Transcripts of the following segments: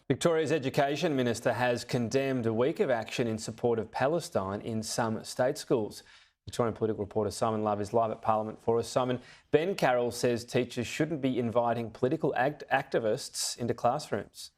Victoria's Education Minister has condemned a week of action in support of Palestine in some state schools. Victorian political reporter Simon Love is live at Parliament for us. Simon, Ben Carroll says teachers shouldn't be inviting political activists into classrooms.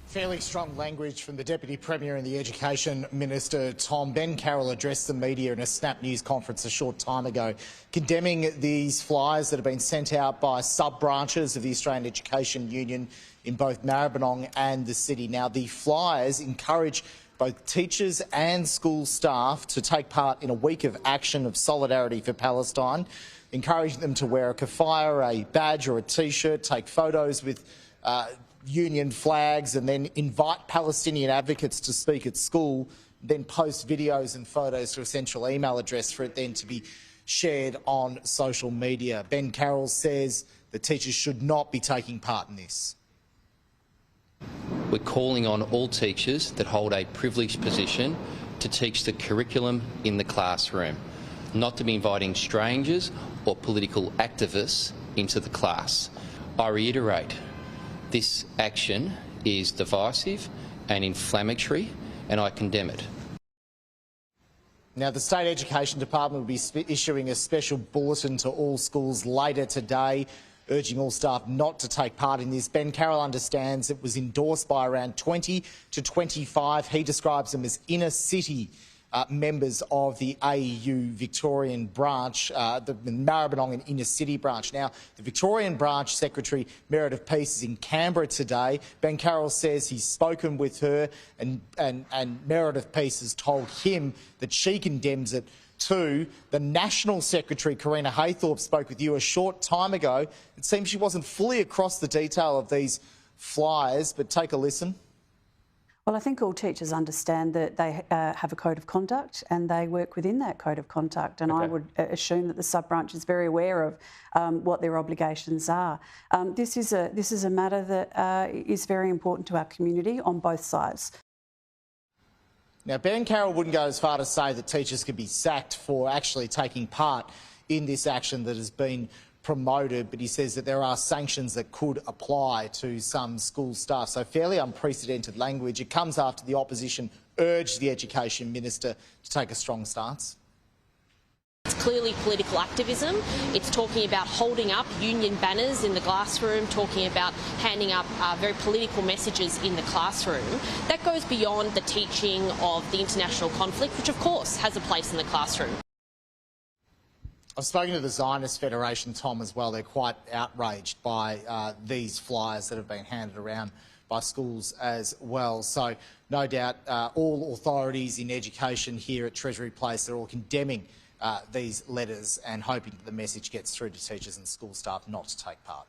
Fairly strong language from the Deputy Premier and the Education Minister, Tom. Ben Carroll addressed the media in a Snap News conference a short time ago, condemning these flyers that have been sent out by sub-branches of the Australian Education Union in both Maribyrnong and the city. Now, the flyers encourage both teachers and school staff to take part in a week of action of solidarity for Palestine, encouraging them to wear a keffiyeh, a badge or a T-shirt, take photos with union flags and then invite Palestinian advocates to speak at school, then post videos and photos to a central email address for it then to be shared on social media. Ben Carroll says the teachers should not be taking part in this. We're calling on all teachers that hold a privileged position to teach the curriculum in the classroom, not to be inviting strangers or political activists into the class. I reiterate, this action is divisive and inflammatory, and I condemn it. Now, the State Education Department will be issuing a special bulletin to all schools later today, urging all staff not to take part in this. Ben Carroll understands it was endorsed by around 20 to 25. He describes them as inner-city members of the AEU Victorian branch, the Maribyrnong and Inner City branch. Now, the Victorian branch secretary, Meredith Peace, is in Canberra today. Ben Carroll says he's spoken with her and Meredith Peace has told him that she condemns it too. The National Secretary, Karina Haythorpe, spoke with you a short time ago. It seems she wasn't fully across the detail of these flyers, but take a listen. Well, I think all teachers understand that they have a code of conduct and they work within that code of conduct, and I would assume that the sub-branch is very aware of what their obligations are. This is a matter that is very important to our community on both sides. Now, Ben Carroll wouldn't go as far to say that teachers could be sacked for actually taking part in this action that has been promoted, but he says that there are sanctions that could apply to some school staff. So fairly unprecedented language. It comes after the opposition urged the Education Minister to take a strong stance. It's clearly political activism. It's talking about holding up union banners in the classroom, talking about handing up very political messages in the classroom. That goes beyond the teaching of the international conflict, which of course has a place in the classroom. I've spoken to the Zionist Federation, Tom, as well. They're quite outraged by these flyers that have been handed around by schools as well. So no doubt all authorities in education here at Treasury Place are all condemning these letters and hoping that the message gets through to teachers and school staff not to take part.